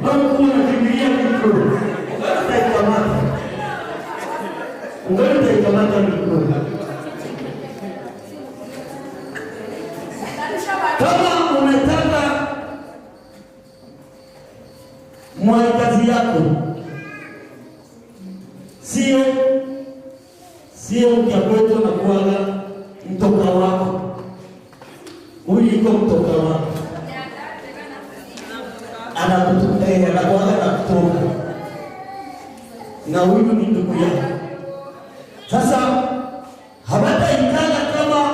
Mambo unakimbilia mikono. Ungaikamata mikono. Kama unataka mwakazi yako sio mkiakweto na kuwaga mtoka wako. Huyu iko mtoka wako. Anakuwaga na kutoka. Na huyu ni ndugu yako. Sasa hawataikana kama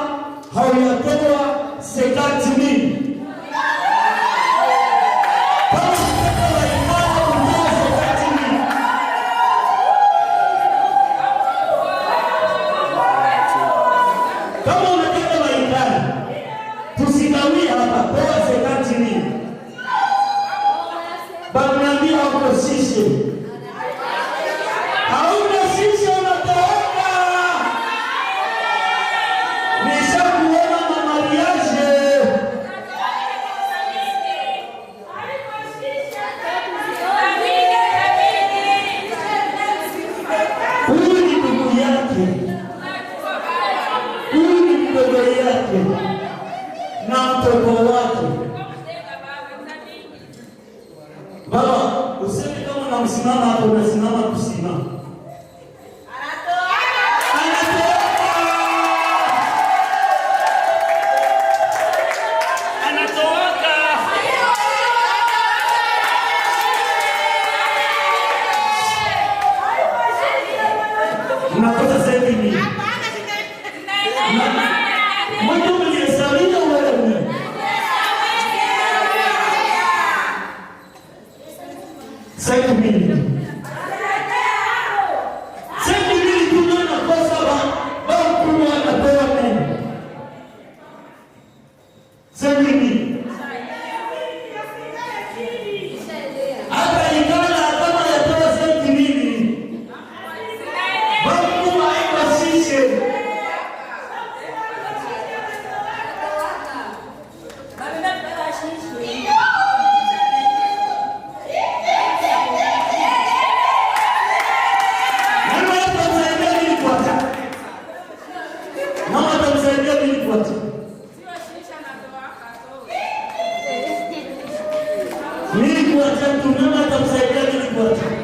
hauyatoa sekati mingi. Kama unataka waikana, tusimamia hapa kwa sekati mingi. Banamia wako sisi. Hauna sisi unataka. Nisha kuona mamariaje. Huyu ni ndugu yake. Huyu ni mdogo yake. Na mtoto wake. Baba, useme kama unamsimama hapo, unasimama kusimama. Unakosa senti mimi. Mmoja mliyesalia wewe. Senti mimi. Senti mimi tunaona kosa ba mkuu anapewa mimi. Senti mimi. Hata ingana kama yatoa senti mimi. Mimi kuacha tunama tamsaidia nini kuacha.